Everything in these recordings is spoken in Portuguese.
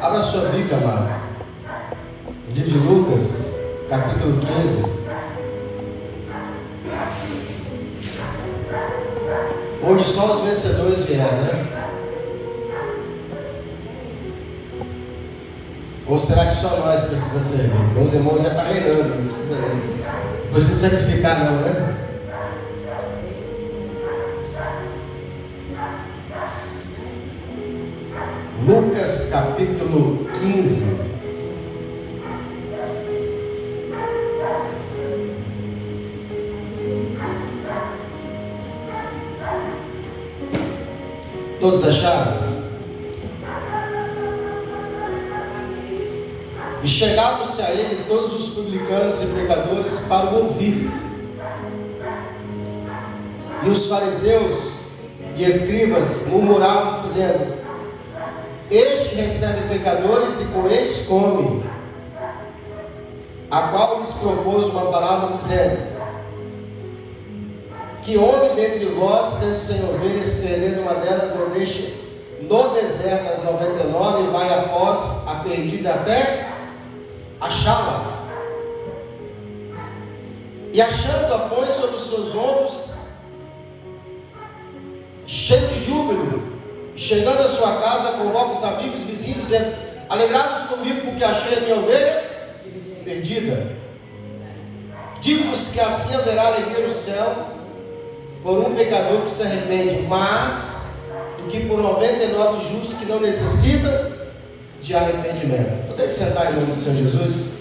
Abra sua Bíblia, amado. O livro de Lucas, capítulo 15. Hoje só os vencedores vieram, né? Ou será que só nós precisamos servir? Então os irmãos já estão reinando, não precisa sacrificar não, né? Lucas capítulo 15. Todos acharam? E chegavam-se a ele todos os publicanos e pecadores para o ouvir. E os fariseus e escribas murmuravam, dizendo: Este recebe pecadores e com eles come. A qual lhes propôs uma parábola, dizendo: Que homem dentre vós, tendo 100 ovelhas, perdendo uma delas, não deixe no deserto as 99 e vai após a perdida até achá-la. E achando-a, põe sobre os seus ombros, cheio de júbilo. Chegando à sua casa, convoca os amigos, vizinhos, dizendo: Alegrados comigo, porque achei a minha ovelha perdida. Digo-vos que assim haverá alegria no céu por um pecador que se arrepende, mas do que por 99 justos que não necessitam de arrependimento. Poder sentar em nome do Senhor Jesus?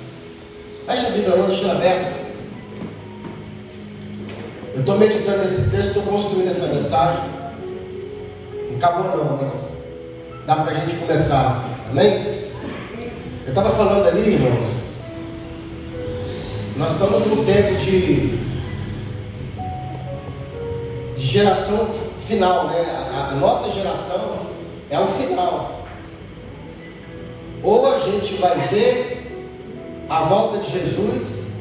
Fecha a Bíblia, não deixa aberta. Eu estou meditando nesse texto, estou construindo essa mensagem. Não acabou não, mas dá para a gente começar, amém? Eu estava falando ali, irmãos, nós estamos no tempo de geração final, né? A nossa geração é o final. Ou a gente vai ver a volta de Jesus,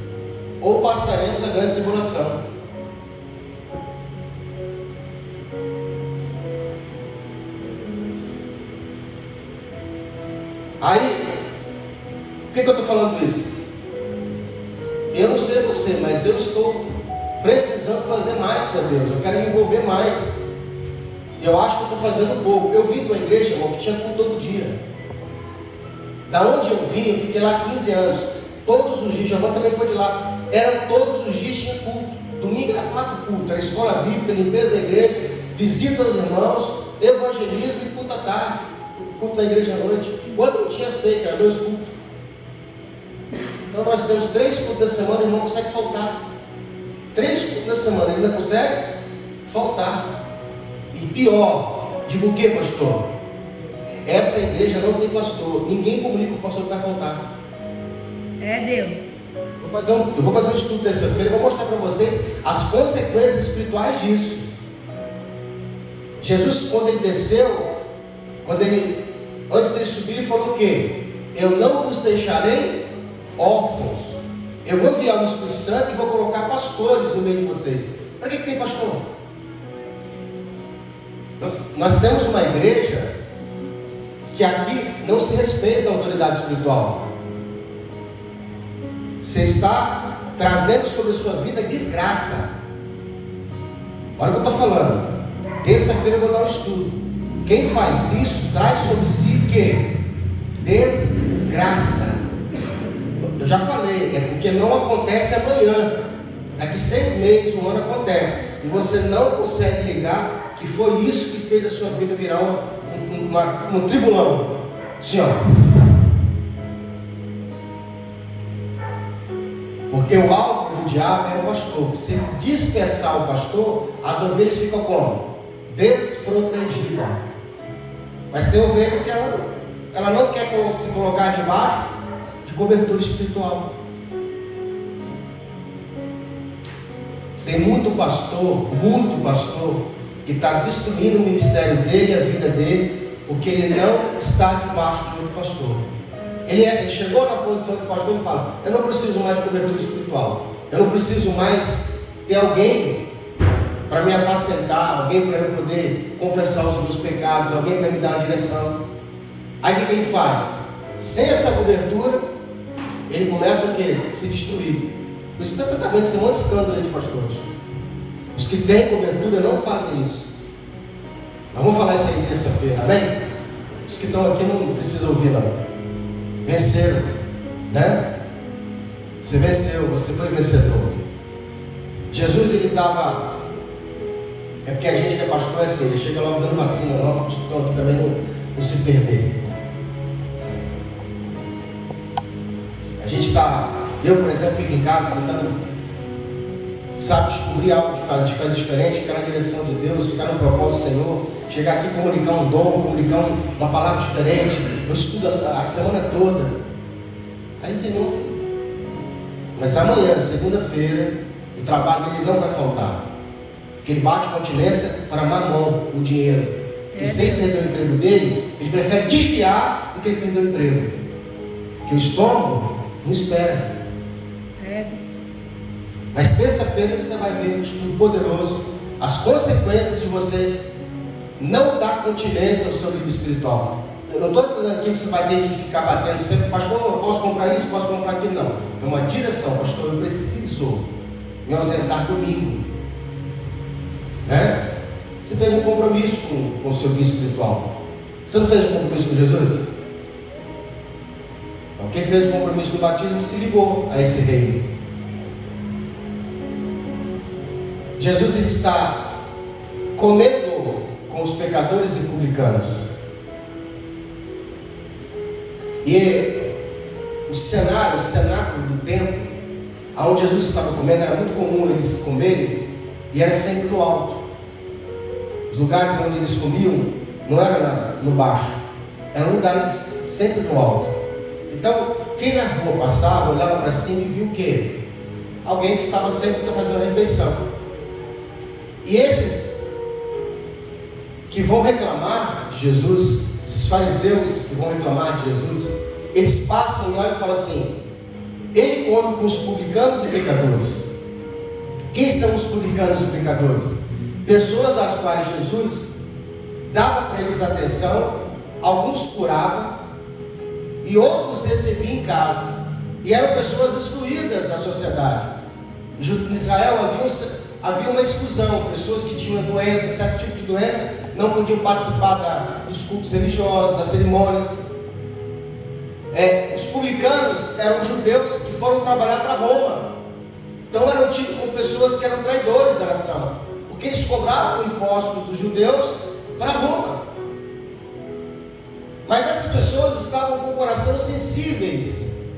ou passaremos a grande tribulação. Aí, por que eu estou falando isso? Eu não sei você, mas eu estou precisando fazer mais para Deus. Eu quero me envolver mais. Eu acho que eu estou fazendo pouco. Eu vim para uma igreja, irmão, que tinha culto todo dia. Da onde eu vim, eu fiquei lá 15 anos. Todos os dias, Giovanni também foi de lá. Era todos os dias tinha culto. Domingo era 4 cultos. Era escola bíblica, limpeza da igreja, visita aos irmãos, evangelismo e culto à tarde. Culto na igreja à noite. Quando não tinha ceia, era 2 cultos. Então nós temos 3 cultos da semana, o irmão consegue faltar. 3 cultos da semana, ele não consegue faltar. E pior, digo o que, pastor? Essa igreja não tem pastor. Ninguém comunica com o pastor que vai faltar. É Deus. Eu vou fazer um estudo terça-feira e vou mostrar para vocês as consequências espirituais disso. Jesus, quando ele desceu, antes dele subir, ele falou o quê? Eu não vos deixarei órfãos. Eu vou enviar o Espírito Santo e vou colocar pastores no meio de vocês. Para que tem pastor? Nós temos uma igreja que aqui não se respeita a autoridade espiritual. Você está trazendo sobre a sua vida desgraça. Olha o que eu estou falando. Terça-feira eu vou dar um estudo. Quem faz isso traz sobre si o quê? Desgraça. Eu já falei, é porque não acontece amanhã. Daqui 6 meses, um ano acontece. E você não consegue ligar que foi isso que fez a sua vida virar um tribulão. Assim, ó. Porque o alvo do diabo é o pastor. Se dispersar o pastor, as ovelhas ficam como? Desprotegidas. Mas tem ovelha que ela não quer se colocar debaixo de cobertura espiritual. Tem muito pastor que está destruindo o ministério dele, a vida dele, porque ele não está debaixo de outro pastor. Ele chegou na posição de pastor e fala: eu não preciso mais de cobertura espiritual, eu não preciso mais ter alguém para me apacentar, alguém para eu poder confessar os meus pecados, alguém para me dar a direção. Aí o que ele faz? Sem essa cobertura, ele começa o quê? Se destruir. Por isso que está vendo esse monte de escândalo aí de pastores. Os que têm cobertura não fazem isso. Nós vamos falar isso aí terça-feira, amém? Os que estão aqui não precisam ouvir, não. Venceram, né? Você venceu, você foi vencedor. Jesus, ele estava... É porque a gente que é pastor é assim, ele chega logo dando vacina, logo para os que estão aqui também não se perder. A gente está... Eu, por exemplo, fico em casa tentando, sabe, descobrir algo que faz diferente, ficar na direção de Deus, ficar no propósito do Senhor, chegar aqui e comunicar um dom, comunicar uma palavra diferente. Eu estudo a semana toda. Aí não tem nada. Mas amanhã, segunda-feira, o trabalho dele não vai faltar. Porque ele bate continência para mamão, o dinheiro. E se ele perder o emprego dele, ele prefere desviar do que ele perder o emprego. Porque o estômago não espera. Mas terça-feira você vai ver um estudo poderoso, as consequências de você não dar continência ao seu livro espiritual. Eu não estou falando aqui que você vai ter que ficar batendo sempre, pastor, eu posso comprar isso, posso comprar aquilo, não. É uma direção, pastor, eu preciso me ausentar domingo. Né? Você fez um compromisso com o seu guia espiritual. Você não fez um compromisso com Jesus? Então, quem fez o compromisso do batismo se ligou a esse reino. Jesus, ele está comendo com os pecadores e publicanos. E o cenáculo do templo, onde Jesus estava comendo, era muito comum eles comerem, e era sempre no alto. Os lugares onde eles comiam não era no baixo, eram lugares sempre no alto. Então, quem na rua passava, olhava para cima e viu o quê? Alguém que estava sempre fazendo a refeição. E esses que vão reclamar de Jesus, esses fariseus que vão reclamar de Jesus, eles passam e olham e falam assim: ele come com os publicanos e pecadores. Quem são os publicanos e pecadores? Pessoas das quais Jesus dava para eles atenção, alguns curava e outros recebia em casa, e eram pessoas excluídas da sociedade. Em Israel havia uma exclusão, pessoas que tinham doença, certo tipo de doença, não podiam participar dos cultos religiosos, das cerimônias. Os publicanos eram judeus que foram trabalhar para Roma, então eram tidos como pessoas que eram traidores da nação, porque eles cobravam impostos dos judeus para Roma. Mas essas pessoas estavam com o coração sensíveis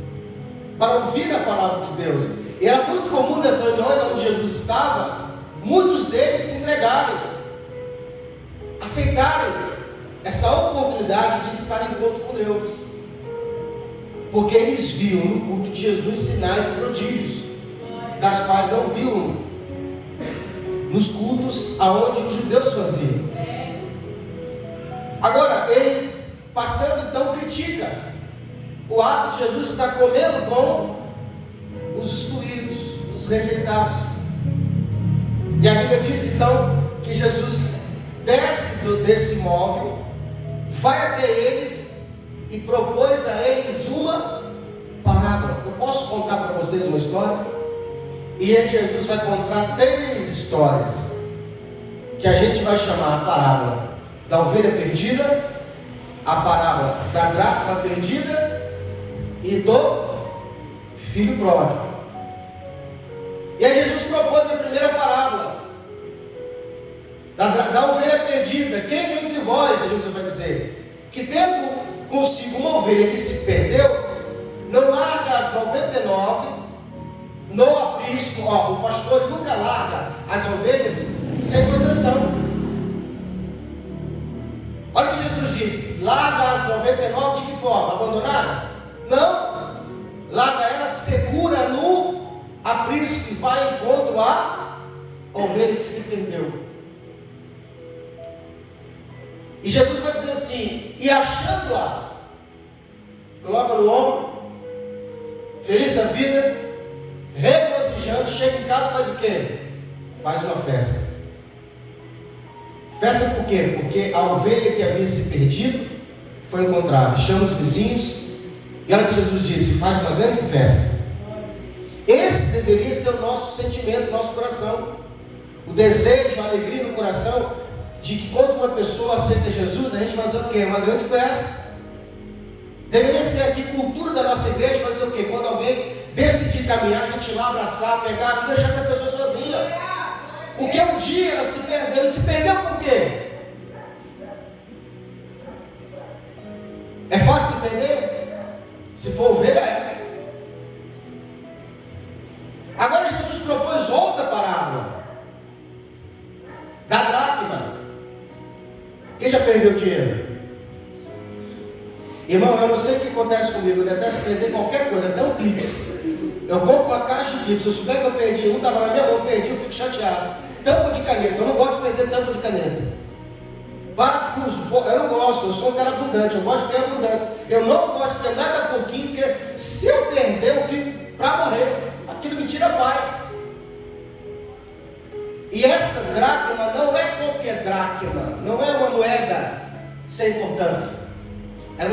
para ouvir a palavra de Deus. E era muito comum nessas reuniões onde Jesus estava, muitos deles se entregarem, aceitarem essa oportunidade de estar em encontro com Deus, porque eles viam no culto de Jesus sinais e prodígios, das quais não viam nos cultos aonde os judeus faziam. Agora, eles passando então criticam o ato de Jesus estar comendo com os excluídos, os rejeitados. E a Bíblia diz então que Jesus desce desse móvel, vai até eles e propôs a eles uma parábola. Eu posso contar para vocês uma história? E Jesus vai contar 3 histórias que a gente vai chamar a parábola da ovelha perdida, a parábola da dracma perdida e do filho pródigo. E aí Jesus propôs a primeira parábola da ovelha perdida. Quem entre vós, Jesus vai dizer, que tendo consigo uma ovelha que se perdeu, não larga as 99 no aprisco. O pastor nunca larga as ovelhas sem proteção. Olha o que Jesus diz: larga as 99 de que forma? Abandonada? Não. Larga ela segura no aprisco e vai em encontro à ovelha que se perdeu. E Jesus vai dizer assim: e achando-a, coloca no ombro, feliz da vida, regozijando, chega em casa e faz o quê? Faz uma festa. Festa por quê? Porque a ovelha que havia se perdido foi encontrada. Chama os vizinhos E olha o que Jesus disse: faz uma grande festa. Esse deveria ser o nosso sentimento, o nosso coração. O desejo, a alegria no coração de que quando uma pessoa aceita Jesus, a gente fazer o quê? Uma grande festa. Deveria ser aqui cultura da nossa igreja fazer o quê? Quando alguém decidir caminhar, a gente ir lá abraçar, pegar, não deixar essa pessoa sozinha. Porque um dia ela se perdeu. E se perdeu por quê? É fácil se perder? Se for ovelha, é. Agora Jesus propôs outra parábola da dracma. Quem já perdeu dinheiro? Irmão, eu não sei o que acontece comigo. Eu detesto perder qualquer coisa, até um clipe. Eu compro uma caixa de clipe. Se eu souber que eu perdi um, estava na minha mão, perdi, eu fico chateado. Tampa de caneta, eu não gosto de perder tampa de caneta. Parafuso, eu não gosto, eu sou um cara abundante, eu gosto de ter abundância. Eu não gosto de ter nada pouquinho, porque se eu perder, eu fico para morrer. Aquilo me tira paz. E essa dracma não é qualquer dracma, não é uma moeda sem importância. Era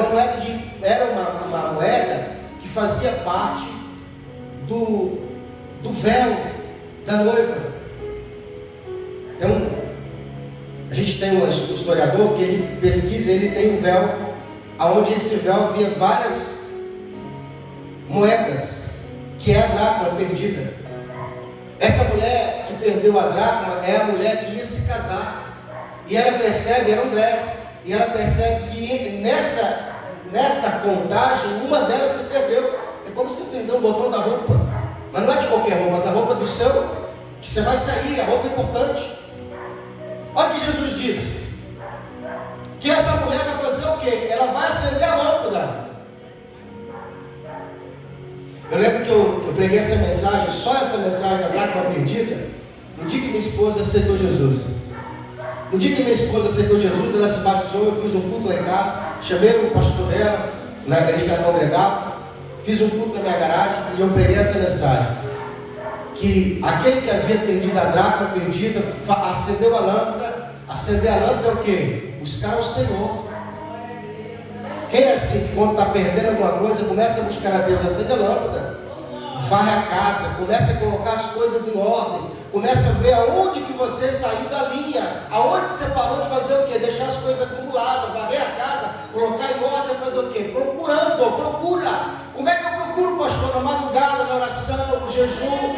uma moeda que fazia parte do véu da noiva. Então, a gente tem um historiador que ele pesquisa, ele tem um véu, aonde esse véu havia várias moedas, que é a dracma perdida. Essa mulher que perdeu a dracma é a mulher que ia se casar. E ela percebe, era um dress, e ela percebe que nessa contagem, uma delas se perdeu. É como se perdeu um botão da roupa. Mas não é de qualquer roupa, da roupa do céu, que você vai sair, a roupa é importante. Olha o que Jesus disse: que essa mulher vai fazer o quê? Ela vai acender a lâmpada. Eu lembro que eu preguei essa mensagem, só essa mensagem da dracma perdida, no dia que minha esposa aceitou Jesus. No dia que minha esposa aceitou Jesus, ela se batizou, eu fiz um culto lá em casa, chamei o pastor dela, na igreja que ela congregava, fiz um culto na minha garagem e eu preguei essa mensagem. Que aquele que havia perdido a dracma perdida, acendeu a lâmpada. Acender a lâmpada é o quê? Buscar o Senhor. Quem é assim, quando está perdendo alguma coisa, começa a buscar a Deus, acende a lâmpada, varre a casa, começa a colocar as coisas em ordem, começa a ver aonde que você saiu da linha, aonde você parou de fazer o quê? Deixar as coisas acumuladas, varrer a casa, colocar em ordem, fazer o quê? Procura. Como é que eu procuro, pastor? Na madrugada, na oração, no jejum,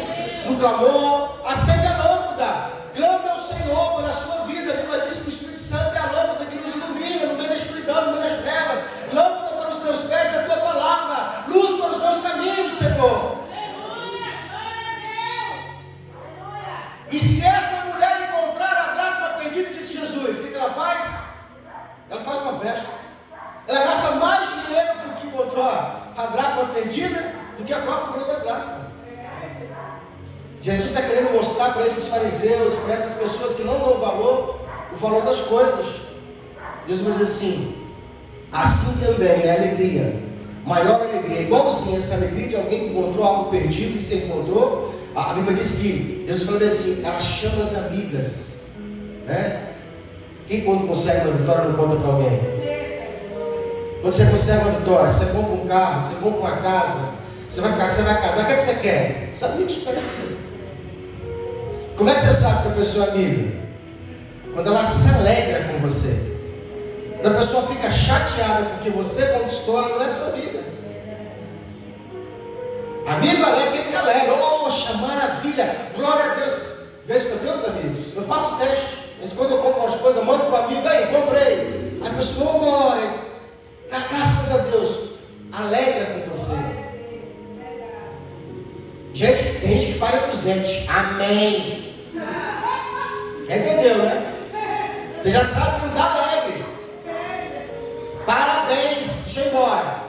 no clamor. Acende a lâmpada, clame ao Senhor pela sua vida. A Bíblia diz que o Espírito Santo é a lâmpada que nos ilumina no meio da escuridão, no meio das trevas. Lâmpada para os teus pés é a tua palavra, luz para os meus caminhos, Senhor. E se essa mulher encontrar a dracma perdida, disse Jesus, o que ela faz? Ela faz uma festa. Ela gasta mais dinheiro porque encontrou a dracma perdida do que a própria valor da dracma. Jesus está querendo mostrar para esses fariseus, para essas pessoas que não dão valor, o valor das coisas. Jesus vai dizer assim também é a alegria, maior alegria, igualzinho essa alegria de alguém que encontrou algo perdido e se encontrou. A Bíblia diz que Jesus falou assim, ela chama as amigas, né? Quem quando consegue uma vitória não conta para alguém? Quando você consegue uma vitória, você compra um carro, você compra uma casa, você vai casar, o que é que você quer? Os amigos esperam. Como é que você sabe que a pessoa é amiga? Quando ela se alegra com você. Quando a pessoa fica chateada porque você conquistou, ela não é sua amiga. Amigo alegra aquele que alegra. Oxa, maravilha, glória a Deus. Veja que eu tenho os amigos, eu faço teste. Mas quando eu compro umas coisas, mando para o amigo, aí, comprei. A pessoa, glória, graças a Deus, alegra com você. Gente, tem gente que fala para os dentes, amém. Entendeu, né? Você já sabe que não está alegre. Parabéns, deixa eu ir embora.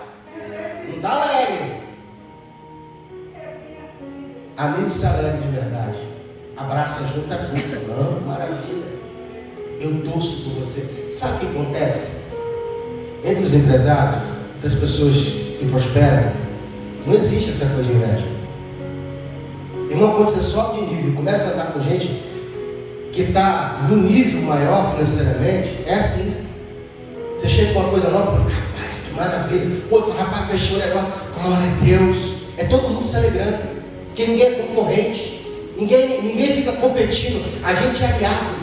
Não está alegre. Amigo se alegra de verdade. Abraça junto, tá junto. Não, maravilha. Eu torço por você. Sabe o que acontece? Entre os empresários, entre as pessoas que prosperam, não existe essa coisa de inveja. Irmão, quando você sobe de nível, começa a andar com gente que está no nível maior financeiramente, é assim. Você chega com uma coisa nova, capaz, rapaz, que maravilha. O outro fala, rapaz, fechou o negócio, glória a Deus. É todo mundo se alegrando, porque ninguém é concorrente, ninguém fica competindo, a gente é aliado.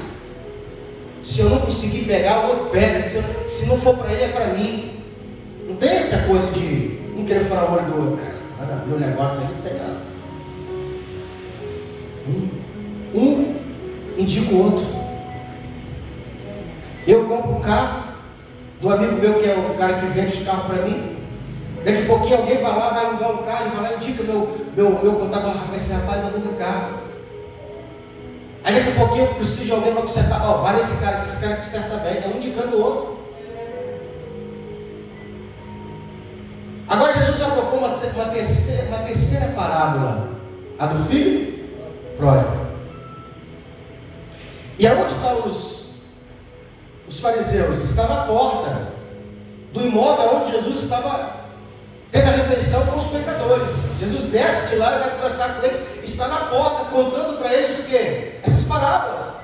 Se eu não conseguir pegar, o outro pega, se não for para ele, é para mim. Não tem essa coisa de um querer furar o olho do outro, cara, vai abrir o negócio ali, sei lá. Um indica o outro. Eu compro um carro do amigo meu, que é o cara que vende os carros para mim. Daqui a pouquinho alguém vai lá, vai alugar um carro, ele vai lá e indica meu contato, rapaz, esse rapaz aluga carro. Aí daqui a pouquinho eu preciso de alguém para consertar, vai nesse cara, que esse cara conserta bem, é um indicando o outro. Agora Jesus já propôs uma terceira parábola, a do filho pródigo. E aonde estão os fariseus? Está na porta do imóvel onde Jesus estava tendo a refeição com os pecadores. Jesus desce de lá e vai conversar com eles, está na porta contando para eles o quê? Essas parábolas.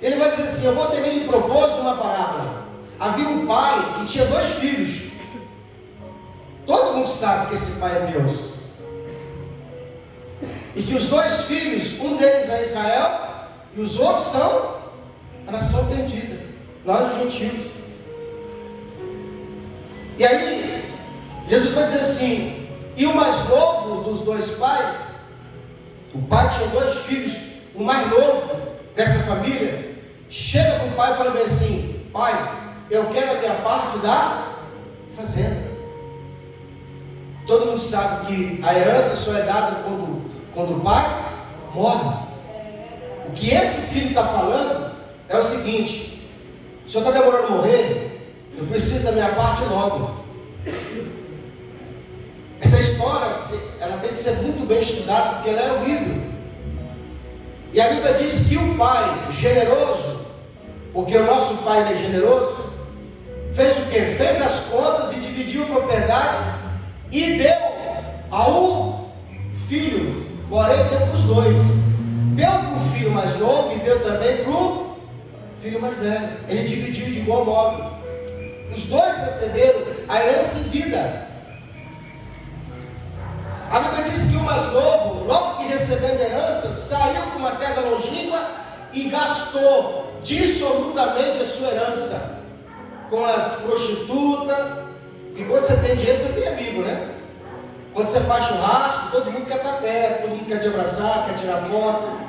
Ele vai dizer assim, eu vou ter lhe propôs uma parábola. Havia um pai que tinha 2 filhos. Todo mundo sabe que esse pai é Deus. E que os 2 filhos, um deles é Israel e os outros são a nação perdida, nós os gentios. E aí Jesus vai dizer assim, e o mais novo dos 2 pais, o pai tinha 2 filhos, o mais novo dessa família, chega para o pai e fala bem assim, pai, eu quero a minha parte da fazenda. Todo mundo sabe que a herança só é dada quando o pai morre. O que esse filho está falando é o seguinte, o senhor está demorando a morrer, eu preciso da minha parte logo. Essa história, ela tem que ser muito bem estudada, porque ela é horrível. E a Bíblia diz que o pai generoso, porque o nosso pai ele é generoso, fez o quê? Fez as contas e dividiu a propriedade e deu a um filho, porém deu para os 2. Deu para o filho mais novo e deu também para o filho mais velho. Ele dividiu de igual modo. Os 2 receberam a herança em vida. A Bíblia diz que o mais novo, logo que recebendo a herança, saiu para uma terra longínqua e gastou dissolutamente a sua herança com as prostitutas. E quando você tem dinheiro, você tem amigo, né? Quando você faz churrasco, todo mundo quer estar perto, todo mundo quer te abraçar, quer tirar foto.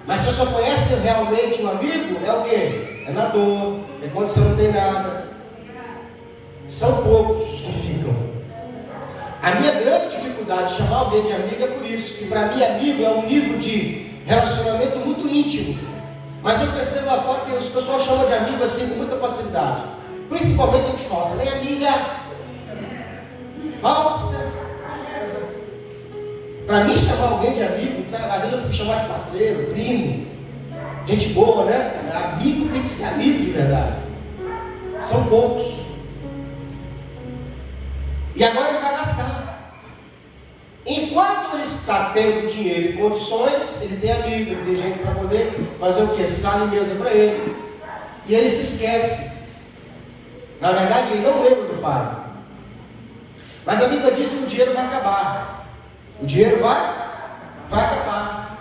Mas você só conhece realmente um amigo, é o quê? É na dor, é quando você não tem nada. São poucos que ficam. A minha grande dificuldade de chamar alguém de amigo é por isso, que para mim amigo é um nível de relacionamento muito íntimo. Mas eu percebo lá fora que os pessoal chamam de amigo assim com muita facilidade. Principalmente a gente falsa, nem amiga falsa. Para mim chamar alguém de amigo, sabe? Às vezes eu fico chamar de parceiro, primo, gente boa, né? Amigo tem que ser amigo de verdade. São poucos. E agora ele vai gastar. Enquanto ele está tendo dinheiro e condições, ele tem amigo, ele tem gente para poder fazer o que? Sala e mesa para ele. E ele se esquece. Na verdade, ele não lembra do pai. Mas a Bíblia diz que o dinheiro vai acabar. O dinheiro vai acabar.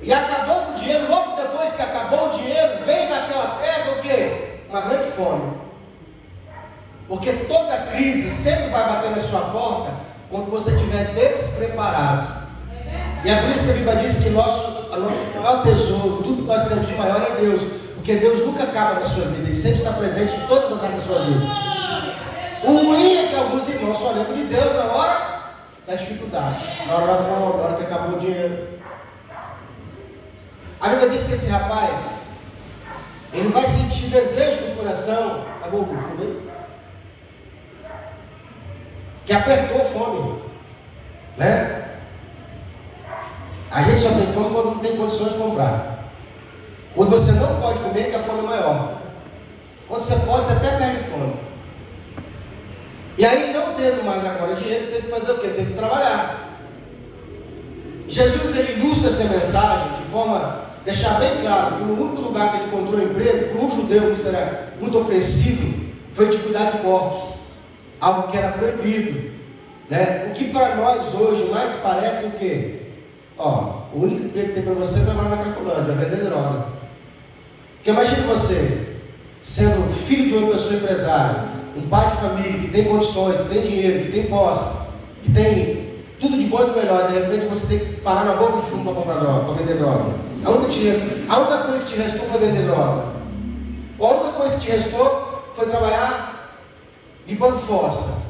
E acabando o dinheiro, logo depois que acabou o dinheiro, vem naquela terra o quê? Uma grande fome. Porque toda crise sempre vai bater na sua porta quando você estiver despreparado. E é por isso que a Bíblia diz que nosso maior tesouro, tudo que nós temos de maior é Deus. Porque Deus nunca acaba na sua vida, Ele sempre está presente em todas as áreas da sua vida. O ruim é que alguns irmãos só lembram de Deus na hora da dificuldade, na hora da fome, na hora que acabou o dinheiro. A Bíblia diz que esse rapaz, ele vai sentir desejo do coração, acabou o fundo aí? Que apertou fome, né? A gente só tem fome quando não tem condições de comprar. Quando você não pode comer, que a fome é maior. Quando você pode, você até perde fome. E aí, não tendo mais agora dinheiro, teve que fazer o quê? Teve que trabalhar. Jesus, ele ilustra essa mensagem de forma a deixar bem claro que no único lugar que ele encontrou emprego, para um judeu isso era muito ofensivo, foi de cuidar de porcos. algo que era proibido, né? O que para nós hoje mais parece o quê? O único emprego que tem para você é trabalhar na Cracolândia, vender droga. Porque imagine você, sendo filho de uma pessoa empresária, um pai de família que tem condições, que tem dinheiro, que tem posse, que tem tudo de bom e do melhor, de repente você tem que parar na boca de fumo para comprar droga, para vender droga. A única coisa que te restou foi vender droga. A única coisa que te restou foi trabalhar limpando fossa.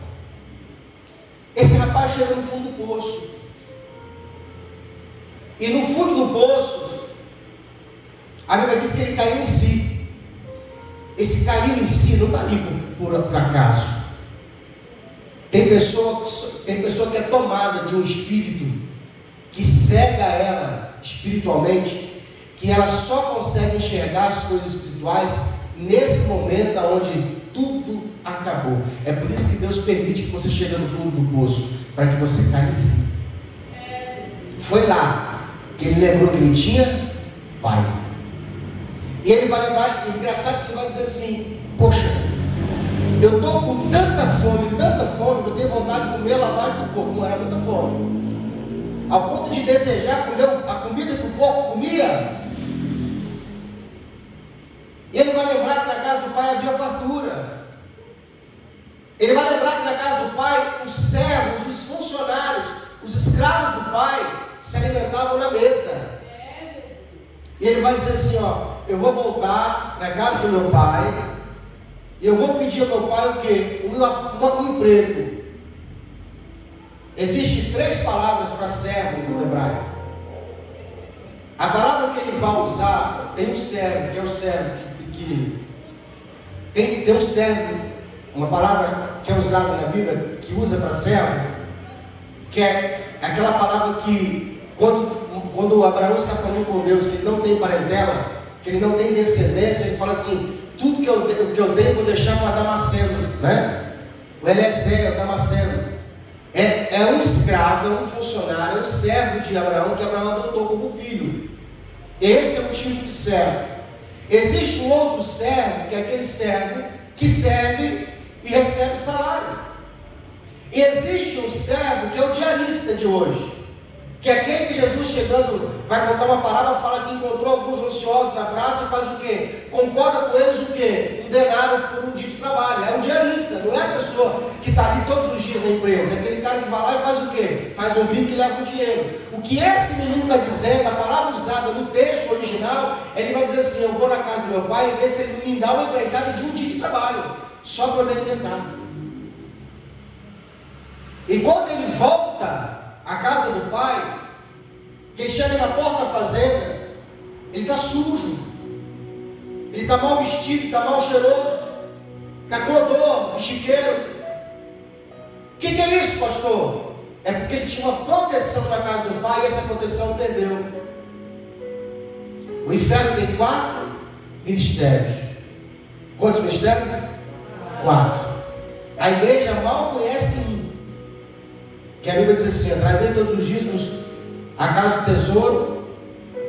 Esse rapaz chega no fundo do poço. E no fundo do poço, a Bíblia diz que ele caiu em si. Esse cair em si não está ali por acaso. Tem pessoa que é tomada de um espírito que cega ela espiritualmente, que ela só consegue enxergar as coisas espirituais nesse momento onde tudo acabou. É por isso que Deus permite que você chegue no fundo do poço, para que você caia em si. Foi lá que ele lembrou que ele tinha pai. E ele vai lembrar, engraçado que ele vai dizer assim: poxa, eu estou com tanta fome, que eu tenho vontade de comer a lavagem do porco. Não era muita fome, ao ponto de desejar comer a comida que o porco comia. E ele vai lembrar que na casa do pai havia fartura. Ele vai lembrar que na casa do pai os servos, os funcionários, os escravos do pai se alimentavam na mesa. E ele vai dizer assim: eu vou voltar na casa do meu pai e eu vou pedir ao meu pai o quê? Um emprego. Existem 3 palavras para servo no hebraico. A palavra que ele vai usar, tem um servo, que é o servo que tem um servo, uma palavra que é usada na Bíblia, que usa para servo, que é aquela palavra que quando Abraão está falando com Deus que ele não tem parentela, que ele não tem descendência, ele fala assim: tudo que eu tenho eu vou deixar para Damasceno, né? O Eliezer, o Damasceno, é um escravo, é um funcionário, é um servo de Abraão, que Abraão adotou como filho. Esse é o tipo de servo. Existe um outro servo, que é aquele servo que serve e recebe salário. E existe um servo que é o diarista de hoje, que é aquele que Jesus, chegando, vai contar uma palavra, fala que encontrou alguns ociosos na praça e faz o quê? Concorda com eles o quê? Um denário por um dia de trabalho. É um diarista, não é a pessoa que está ali todos os dias na empresa. É aquele cara que vai lá e faz o quê? Faz um bico e leva o dinheiro. O que esse menino está dizendo, a palavra usada no texto original, ele vai dizer assim: eu vou na casa do meu pai e ver se ele me dá uma empreitada de um dia de trabalho, só para me alimentar. E quando ele volta à casa do pai, que ele chega na porta da fazenda, ele está sujo, ele está mal vestido, está mal cheiroso, está com odor de chiqueiro. O que é isso, pastor? É porque ele tinha uma proteção na casa do pai e essa proteção perdeu. O inferno tem 4 ministérios. Quantos ministérios? 4. A igreja mal conhece um, que a Bíblia diz assim: trazei todos os dízimos à casa do tesouro,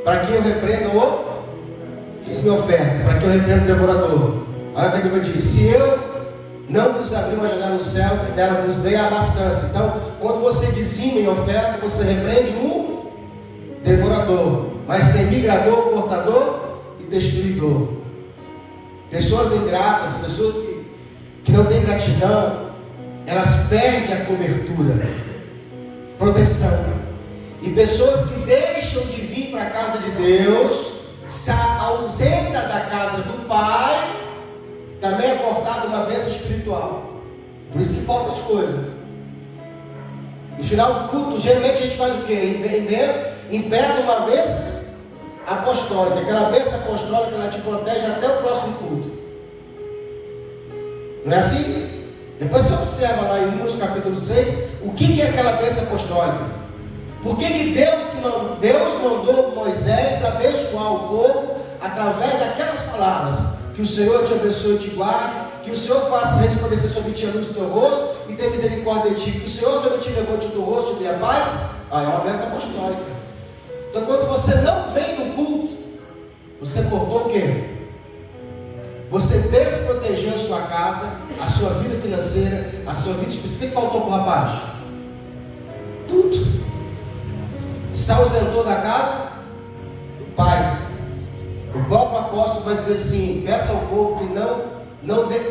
para que eu repreenda me oferta, para que eu repreenda o devorador. Olha o que a Bíblia diz: se eu não vos abrir uma janela no céu, que dela vos dê a abastança. Então, quando você dizima em oferta, você repreende um devorador, mas tem migrador, cortador e destruidor. Pessoas ingratas, pessoas que não têm gratidão, elas perdem a cobertura, proteção. E pessoas que deixam de vir para a casa de Deus, se ausenta da casa do Pai, também é cortada uma bênção espiritual. Por isso que falta as coisas. No final do culto, geralmente a gente faz o quê? Impera uma bênção apostólica. Aquela bênção apostólica, ela te protege até o próximo culto. Não é assim? Depois você observa lá em Números capítulo 6, o que é aquela bênção apostólica. Por que Deus mandou Moisés abençoar o povo através daquelas palavras? Que o Senhor te abençoe e te guarde, que o Senhor faça resplandecer sobre ti a luz do teu rosto e tenha misericórdia de ti, que o Senhor sobre ti levante o teu rosto e te dê a paz. É uma bênção apostólica. Então, quando você não vem no culto, você cortou o quê? você desprotegeu a sua casa, a sua vida financeira, a sua vida espiritual. O que faltou para o rapaz? Tudo. Se ausentou da casa do pai. O próprio apóstolo vai dizer assim: peça ao povo que não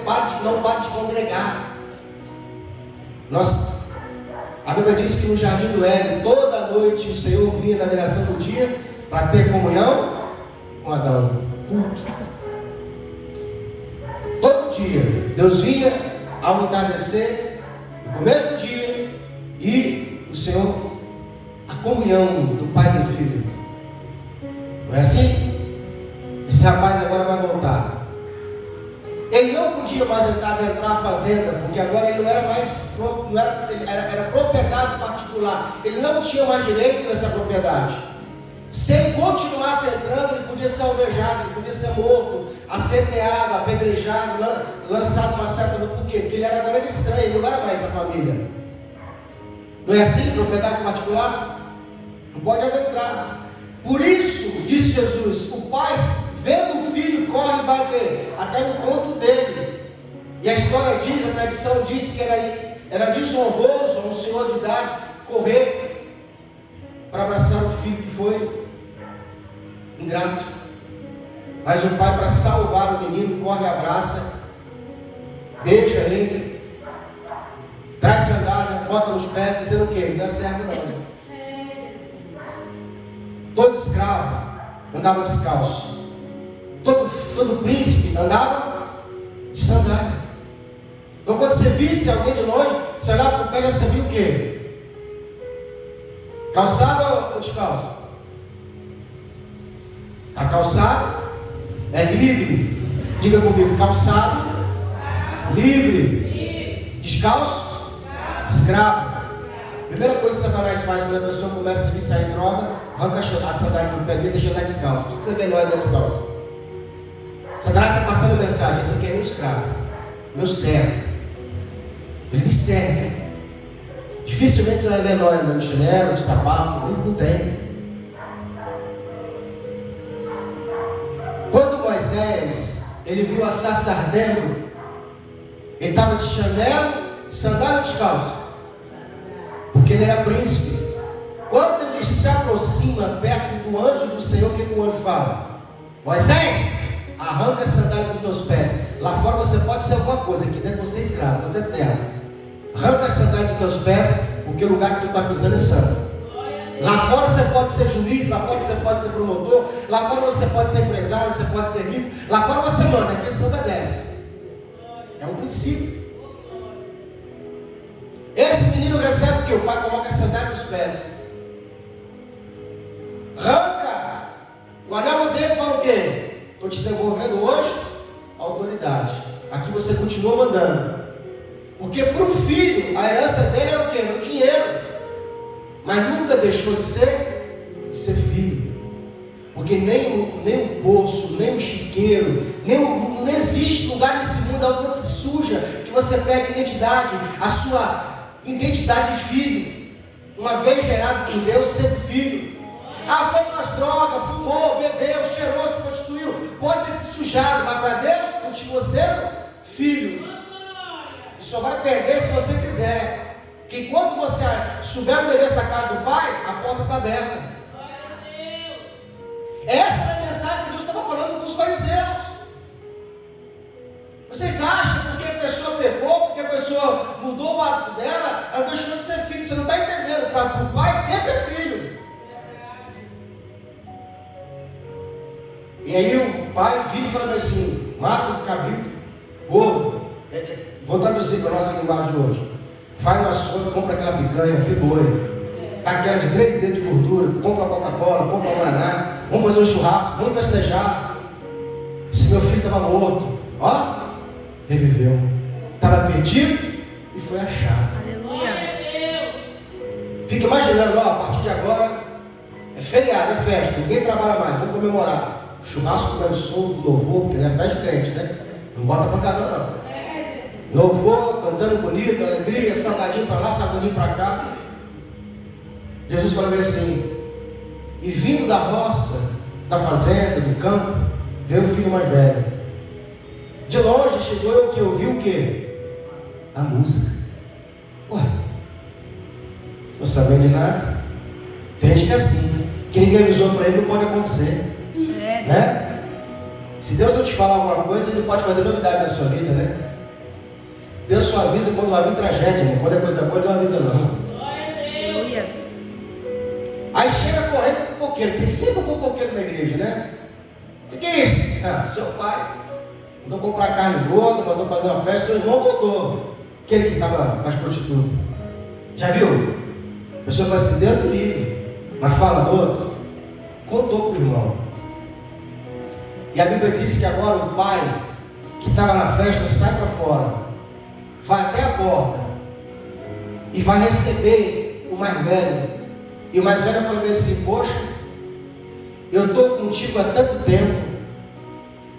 pare de congregar. A Bíblia diz que no jardim do Éden, toda noite o Senhor vinha na viração do dia para ter comunhão com Adão, culto. Todo dia Deus vinha ao entardecer, no começo do dia, e o Senhor, a comunhão do pai e do filho. Não é assim? Esse rapaz agora vai voltar. Ele não podia mais entrar à fazenda, porque agora ele não era mais, era propriedade particular. Ele não tinha mais direito dessa propriedade. Se ele continuasse entrando, ele podia ser alvejado, ele podia ser morto, aceteado, apedrejado, lançado numa seta. Por quê? Porque ele agora era estranho, ele não era mais da família. Não é assim? Propriedade particular? Não pode adentrar. Por isso, disse Jesus, o pai, vendo o filho, corre e vai ver, até no conto dele. E a história diz, a tradição diz que era desonroso a um senhor de idade correr para abraçar o filho que foi ingrato. Mas o pai, para salvar o menino, corre e abraça, beija ele, traz sandália, bota nos pés, dizendo o quê? Não é servo não. Todo escravo andava descalço. Todo príncipe andava de sandália. Então quando você visse alguém de longe, você olhava para o pé e já sabia o quê? Calçado ou descalço? Está calçado? É livre. Diga comigo, calçado, livre. Descalço? Escravo. Primeira coisa que Satanás faz quando a pessoa começa a viciar em droga, arranca a sandália do pé dele e deixa ele descalço. Por isso que você vê nós descalço. Satanás está passando a mensagem: esse aqui é meu escravo, meu servo. Ele me serve. Dificilmente você vai ver nós andando de chinelo, de sapato, não tem. Quando Moisés ele viu a sarça ardendo, ele estava de chinelo, sandália ou descalço? Porque ele era príncipe. Quando ele se aproxima perto do anjo do Senhor, o que o anjo fala? Moisés, arranca a sandália dos teus pés. Lá fora você pode ser alguma coisa, aqui dentro você é escravo, você é servo. Arranca a sandália dos teus pés, porque o lugar que tu está pisando é santo. Lá fora você pode ser juiz, lá fora você pode ser promotor, lá fora você pode ser empresário, você pode ser rico, lá fora você manda, aqui você obedece. É um princípio. Esse menino recebe o que? O pai coloca a sandália nos pés, arranca o anel dele e fala o quê? Estou te devolvendo hoje a autoridade. Aqui você continua mandando. Porque para o filho, a herança dele era o quê? Era o dinheiro. Mas nunca deixou de ser filho. Porque nem o poço, nem o chiqueiro, não existe lugar nesse mundo onde você se suja, que você pega identidade, a sua identidade de filho. Uma vez gerado por Deus, ser filho. Ah, foi para as drogas, fumou, bebeu, cheirou, se prostituiu. Pode ter se sujado, mas para Deus continua sendo filho. E só vai perder se você quiser. Porque enquanto você souber o endereço da casa do Pai, a porta está aberta. Essa é a mensagem que Jesus estava falando com os fariseus. Vocês acham que porque a pessoa pecou, porque a pessoa mudou o hábito dela, ela deixou de ser filho? Você não está entendendo. Para o Pai sempre é filho. E aí o pai, o filho, falando assim: mata o cabrito gordo. Vou traduzir para a nossa linguagem de hoje. Vai no açougue, compra aquela picanha, filboi, tá aquela de 3 dedos de gordura, compra a Coca-Cola, compra o Guaraná, vamos fazer um churrasco, vamos festejar. Esse meu filho estava morto, ó, reviveu. Estava perdido e foi achado. Aleluia. Fica imaginando, ó, a partir de agora é feriado, é festa, ninguém trabalha mais, vamos comemorar. Churrasco dando som do louvor, porque não é festa de crente, né? Não bota pra caramba não. Louvor, cantando bonito, alegria, salgadinho para lá, salgadinho para cá. Jesus falou assim: e vindo da roça, da fazenda, do campo, veio o filho mais velho. De longe chegou eu que ouvi o quê? A música. Ué, estou sabendo de nada. Tem gente que é assim, né? Que ninguém avisou para ele, não pode acontecer. Né? Se Deus não te falar alguma coisa, Ele pode fazer novidade na sua vida, né? Deus só avisa quando vai vir tragédia, irmão. Quando é coisa boa, Ele não avisa não. Aí chega correndo com fofoqueiro. Tem sempre um fofoqueiro na igreja, né? O que é isso? Ah, seu pai mandou comprar carne gorda, mandou fazer uma festa, seu irmão voltou. Aquele que estava mais prostituta. Já viu? A pessoa fala assim, Deus do livre, mas fala do outro. Contou para o irmão. E a Bíblia diz que agora o pai que estava na festa sai para fora, vai até a porta e vai receber o mais velho. E o mais velho falou assim, poxa, eu estou contigo há tanto tempo,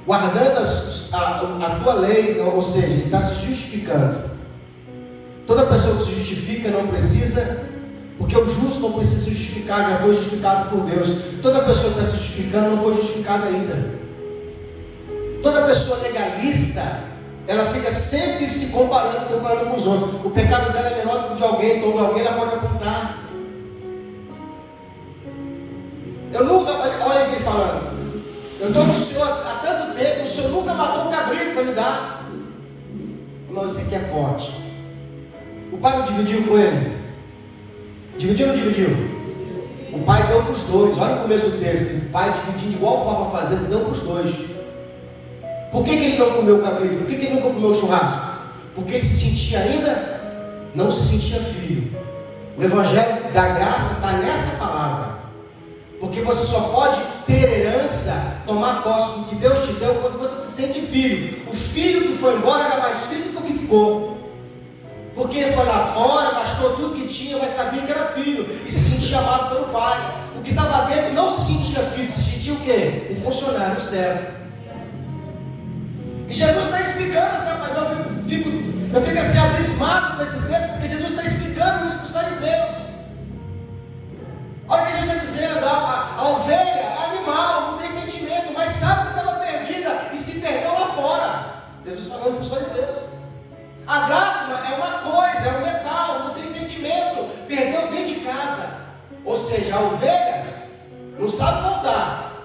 guardando a tua lei, ou seja, ele está se justificando. Toda pessoa que se justifica não precisa, porque o justo não precisa se justificar, já foi justificado por Deus. Toda pessoa que está se justificando não foi justificada ainda. Toda pessoa legalista, ela fica sempre se comparando com os outros. O pecado dela é menor do que o de alguém, então o de alguém ela pode apontar. Eu nunca, olha aqui falando, eu estou com o Senhor há tanto tempo, o Senhor nunca matou um cabrito para me dar. Mas você que é forte. O pai não dividiu com ele? Dividiu ou não dividiu? O pai deu para os dois. Olha o começo do texto. O pai dividiu de igual forma fazendo, deu para os dois. Por que ele não comeu o cabrito? Por que ele nunca comeu o churrasco? Porque ele se sentia ainda, não se sentia filho. O evangelho da graça está nessa palavra. Porque você só pode ter herança, tomar posse do que Deus te deu quando você se sente filho. O filho que foi embora era mais filho do que o que ficou. Porque ele foi lá fora, gastou tudo que tinha, mas sabia que era filho e se sentia amado pelo pai. O que estava dentro não se sentia filho, se sentia o quê? Um funcionário, um servo. E Jesus está explicando essa palavra. Eu fico assim abismado com esses textos, porque Jesus está explicando isso para os fariseus. Olha o que Jesus está dizendo: a ovelha é animal, não tem sentimento, mas sabe que estava perdida e se perdeu lá fora. Jesus falando para os fariseus. A dracma é uma coisa, é um metal, não tem sentimento, perdeu dentro de casa. Ou seja, a ovelha não sabe voltar,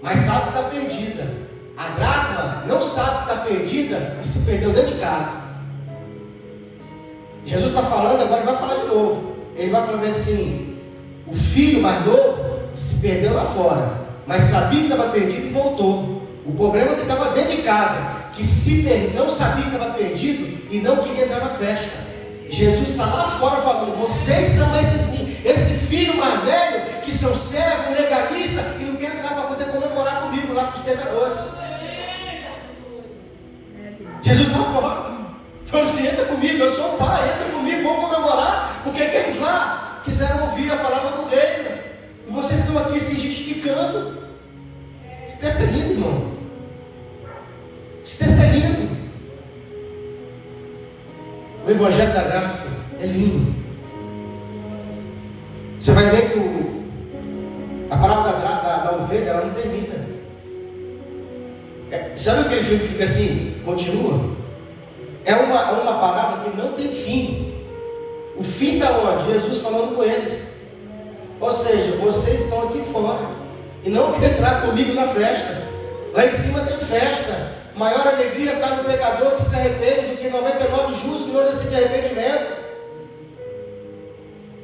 mas sabe que está perdida. A dracma não sabe que está perdida e se perdeu dentro de casa. Jesus está falando, agora ele vai falar de novo. Ele vai falar assim: o filho mais novo se perdeu lá fora, mas sabia que estava perdido e voltou. O problema é que estava dentro de casa, que não sabia que estava perdido e não queria entrar na festa. Jesus está lá fora falando: vocês são esse filho mais velho que são servos, legalistas e não querem entrar para poder comemorar comigo lá com os pecadores. Jesus está fora. Falou assim: entra comigo, eu sou o pai, entra comigo, vamos comemorar, porque aqueles lá quiseram ouvir a palavra do reino e vocês estão aqui se justificando. Esse texto é lindo, irmão. Esse texto é lindo. O Evangelho da Graça é lindo. Você vai ver que a parábola da ovelha, ela não termina. Sabe aquele filme que fica assim? Continua. É uma parábola que não tem fim. O fim está onde? Jesus falando com eles. Ou seja, vocês estão aqui fora e não querem entrar comigo na festa. Lá em cima tem festa. Maior alegria está no pecador que se arrepende do que 99 justos que não decidem arrependimento.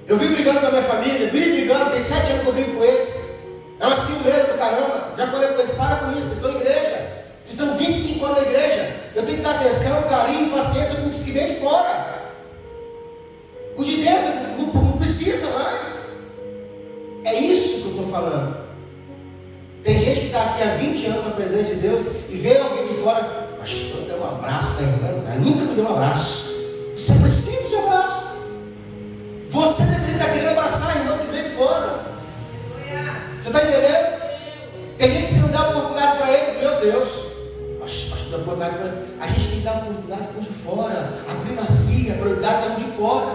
Eu vim brigando com a minha família, brigando, tem 7 anos que eu brigo com eles. É uma ciumeira do caramba. Já falei com eles: para com isso, vocês são igreja. Vocês estão 25 anos na igreja. Eu tenho que dar atenção, carinho, paciência com os que vêm de fora. Os de dentro não precisa mais. É isso que eu estou falando. Tem gente que está aqui há 20 anos na presença de Deus e vê alguém de fora: pastor, deu um abraço da irmã. Ela nunca me deu um abraço. Você precisa de abraço. Você deveria estar querendo abraçar a irmã que veio de fora. Você está entendendo? Tem gente que se não dá oportunidade para ele, meu Deus. Pastor, dá oportunidade para ele. A gente tem que dar oportunidade para os de fora. A primazia, a prioridade é os de fora.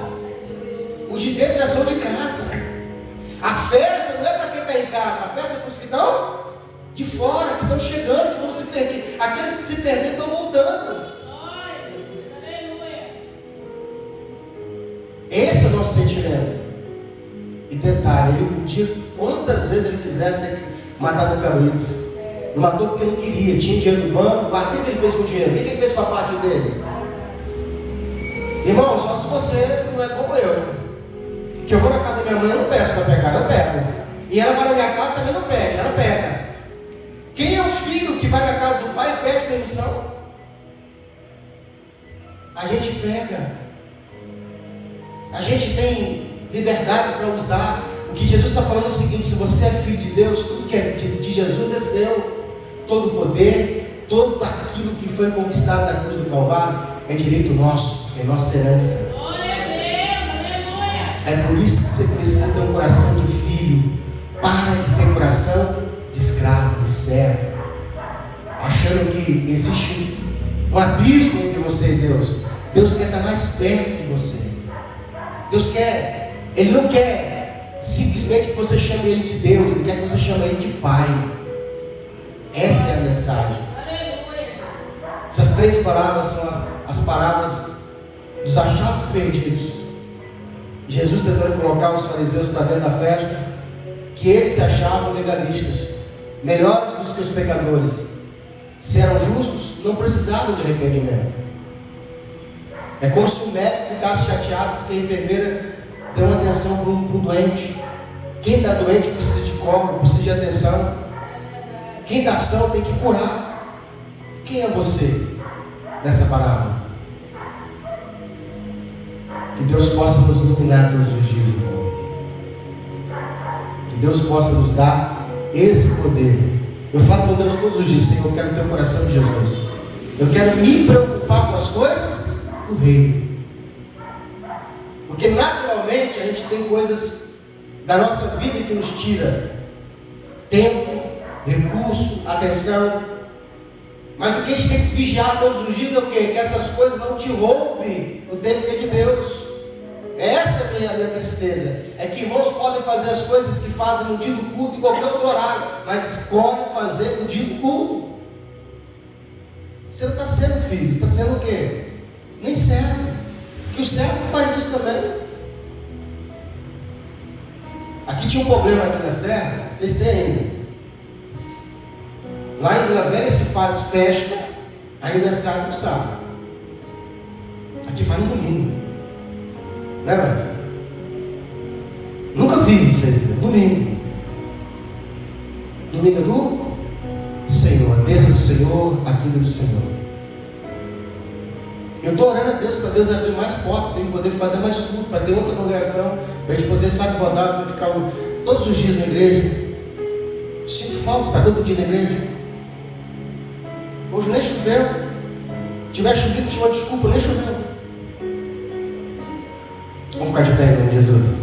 Os de dentro já são de casa. A festa não é para quem está em casa, a festa é para os que estão de fora, que estão chegando, que vão se perder. Aqueles que se perderam estão voltando. Esse é o nosso sentimento. E detalhe, ele podia, quantas vezes ele quisesse, ter matado o cabrito. Não matou porque não queria, tinha dinheiro no banco. O que ele fez com o dinheiro? O que ele fez com a parte dele? Irmão, só se você não é como eu, que eu vou na casa da minha mãe, eu não peço para pegar, eu pego. E ela vai na minha casa, também não pede, ela pega. Quem é o filho que vai na casa do pai e pede permissão? A gente pega. A gente tem liberdade para usar. O que Jesus está falando é o seguinte: se você é filho de Deus, tudo que é de Jesus é seu. Todo o poder, todo aquilo que foi conquistado na cruz do Calvário é direito nosso, é nossa herança. É por isso que você precisa ter um coração de filho. Para de ter coração de escravo, de servo, achando que existe um abismo entre você e Deus. Deus quer estar mais perto de você. Deus quer, Ele não quer simplesmente que você chame Ele de Deus, Ele quer que você chame Ele de Pai. Essa é a mensagem. Essas 3 parábolas são as parábolas dos achados perdidos. Jesus tentando colocar os fariseus para dentro da festa, que eles se achavam legalistas, melhores do que os pecadores. Se eram justos, não precisavam de arrependimento. É como se o médico ficasse chateado porque a enfermeira deu atenção para um doente. Quem está doente precisa de colo, precisa de atenção. Quem está são tem que curar. Quem é você nessa parábola? Que Deus possa nos iluminar todos os dias, irmão. Que Deus possa nos dar esse poder. Eu falo com Deus todos os dias: Senhor, eu quero ter o coração de Jesus. Eu quero me preocupar com as coisas do reino. Porque naturalmente a gente tem coisas da nossa vida que nos tira tempo, recurso, atenção. Mas o que a gente tem que vigiar todos os dias é o quê? Que essas coisas não te roubem o tempo que é de Deus. Essa é a minha tristeza. É que irmãos podem fazer as coisas que fazem no dia do culto, em qualquer outro horário, mas escolhem fazer no dia do culto. Você não está sendo filho, está sendo o quê? Nem servo. Que o servo faz isso também. Aqui tinha um problema aqui na Serra, vocês têm ainda. Lá em Vila Velha se faz festa, aniversário do sábado. Aqui faz no domingo. Não é, Rafa? Nunca vi isso aí. Domingo. Domingo é do Senhor. A mesa do Senhor, a quinta do Senhor. Eu estou orando a Deus para Deus abrir mais portas, para a gente poder fazer mais culto, para ter outra congregação, para a gente poder, sabe, rodar, para ficar todos os dias na igreja. Sinto falta, está todo dia na igreja. Hoje nem choveu. Se tiver chovido, tinha uma desculpa, nem choveu. Vamos ficar de pé em nome de Jesus.